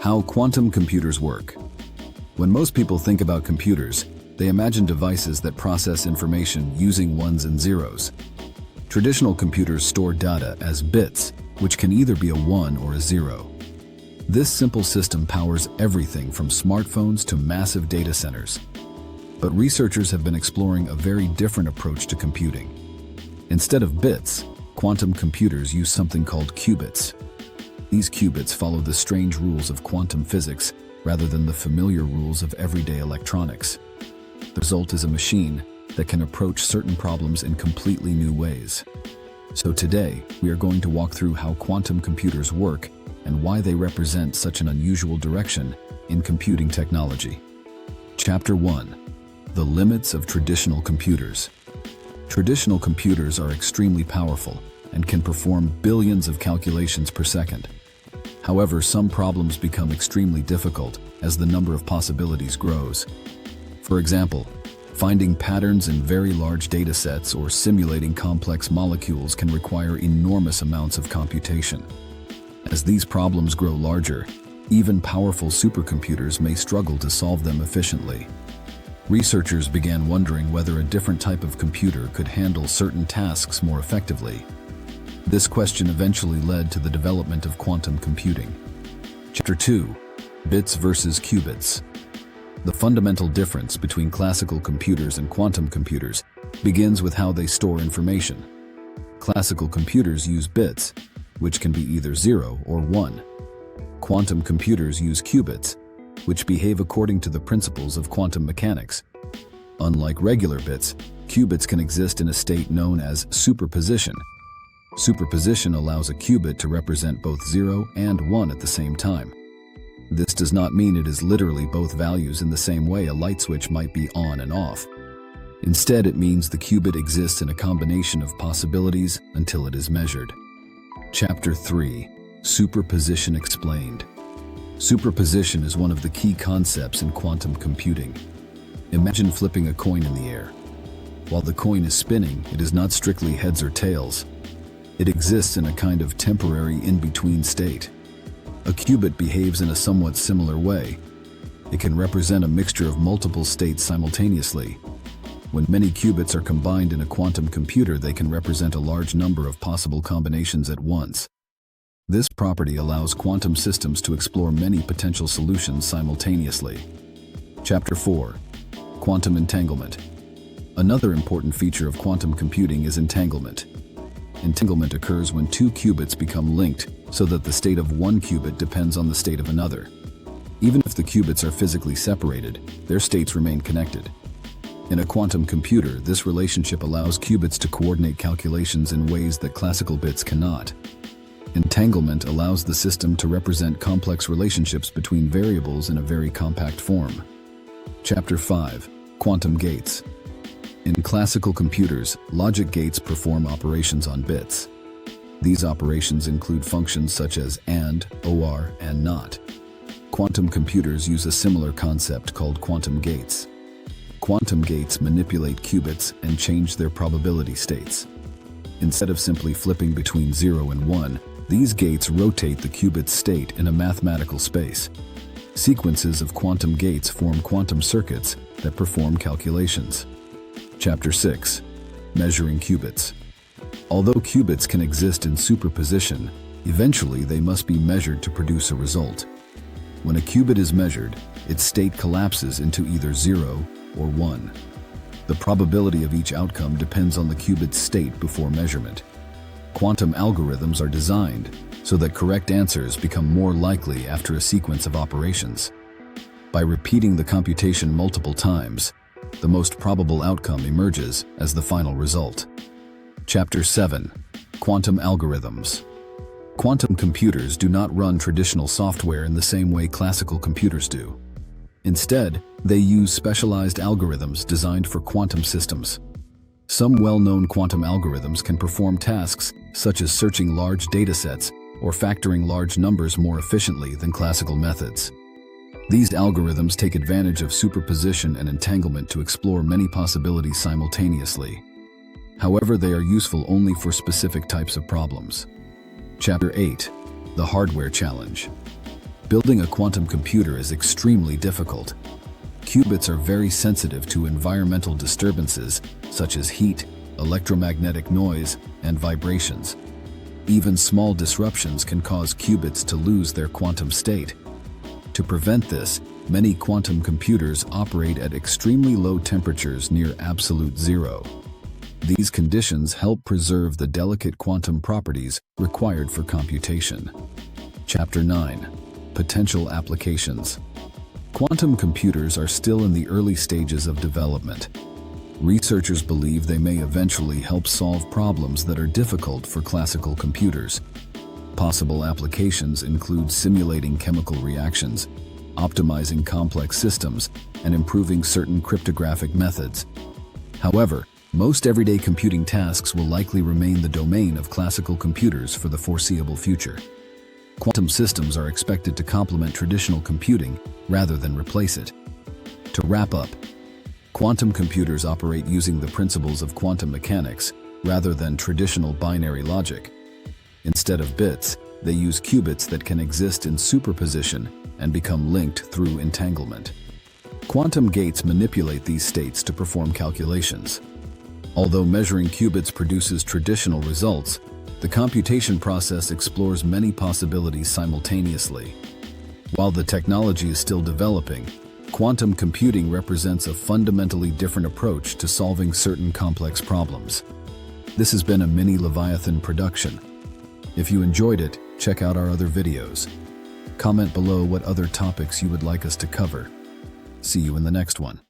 How quantum computers work. When most people think about computers, they imagine devices that process information using ones and zeros. Traditional computers store data as bits, which can either be a 1 or a 0. This simple system powers everything from smartphones to massive data centers. But researchers have been exploring a very different approach to computing. Instead of bits, quantum computers use something called qubits. These qubits follow the strange rules of quantum physics rather than the familiar rules of everyday electronics. The result is a machine that can approach certain problems in completely new ways. So today, we are going to walk through how quantum computers work and why they represent such an unusual direction in computing technology. Chapter 1. The limits of traditional computers. Traditional computers are extremely powerful and can perform billions of calculations per second. However, some problems become extremely difficult as the number of possibilities grows. For example, finding patterns in very large data sets or simulating complex molecules can require enormous amounts of computation. As these problems grow larger, even powerful supercomputers may struggle to solve them efficiently. Researchers began wondering whether a different type of computer could handle certain tasks more effectively. This question eventually led to the development of quantum computing. Chapter 2. Bits versus qubits. The fundamental difference between classical computers and quantum computers begins with how they store information. Classical computers use bits, which can be either 0 or 1. Quantum computers use qubits, which behave according to the principles of quantum mechanics. Unlike regular bits, qubits can exist in a state known as superposition. Superposition allows a qubit to represent both 0 and 1 at the same time. This does not mean it is literally both values in the same way a light switch might be on and off. Instead, it means the qubit exists in a combination of possibilities until it is measured. Chapter 3. Superposition explained. Superposition is one of the key concepts in quantum computing. Imagine flipping a coin in the air. While the coin is spinning, it is not strictly heads or tails. It exists in a kind of temporary in-between state. A qubit behaves in a somewhat similar way. It can represent a mixture of multiple states simultaneously. When many qubits are combined in a quantum computer, they can represent a large number of possible combinations at once. This property allows quantum systems to explore many potential solutions simultaneously. Chapter 4. Quantum entanglement. Another important feature of quantum computing is entanglement. Entanglement occurs when two qubits become linked so that the state of one qubit depends on the state of another. Even if the qubits are physically separated, their states remain connected. In a quantum computer, this relationship allows qubits to coordinate calculations in ways that classical bits cannot. Entanglement allows the system to represent complex relationships between variables in a very compact form. Chapter 5. Quantum gates. In classical computers, logic gates perform operations on bits. These operations include functions such as AND, OR, and NOT. Quantum computers use a similar concept called quantum gates. Quantum gates manipulate qubits and change their probability states. Instead of simply flipping between 0 and 1, these gates rotate the qubit's state in a mathematical space. Sequences of quantum gates form quantum circuits that perform calculations. Chapter 6. Measuring qubits. Although qubits can exist in superposition, eventually they must be measured to produce a result. When a qubit is measured, its state collapses into either 0 or 1. The probability of each outcome depends on the qubit's state before measurement. Quantum algorithms are designed so that correct answers become more likely after a sequence of operations. By repeating the computation multiple times, the most probable outcome emerges as the final result. Chapter 7. Quantum algorithms. Quantum computers do not run traditional software in the same way classical computers do. Instead, they use specialized algorithms designed for quantum systems. Some well-known quantum algorithms can perform tasks such as searching large datasets or factoring large numbers more efficiently than classical methods. These algorithms take advantage of superposition and entanglement to explore many possibilities simultaneously. However, they are useful only for specific types of problems. Chapter 8. The Hardware Challenge. Building a quantum computer is extremely difficult. Qubits are very sensitive to environmental disturbances such as heat, electromagnetic noise, and vibrations. Even small disruptions can cause qubits to lose their quantum state. To prevent this, many quantum computers operate at extremely low temperatures near absolute zero. These conditions help preserve the delicate quantum properties required for computation. Chapter 9. Potential applications. Quantum computers are still in the early stages of development. Researchers believe they may eventually help solve problems that are difficult for classical computers. Possible applications include simulating chemical reactions, optimizing complex systems, and improving certain cryptographic methods. However, most everyday computing tasks will likely remain the domain of classical computers for the foreseeable future. Quantum systems are expected to complement traditional computing rather than replace it. To wrap up, quantum computers operate using the principles of quantum mechanics rather than traditional binary logic. Instead of bits, they use qubits that can exist in superposition and become linked through entanglement. Quantum gates manipulate these states to perform calculations. Although measuring qubits produces traditional results, the computation process explores many possibilities simultaneously. While the technology is still developing, quantum computing represents a fundamentally different approach to solving certain complex problems. This has been a mini Leviathan production. If you enjoyed it, check out our other videos. Comment below what other topics you would like us to cover. See you in the next one.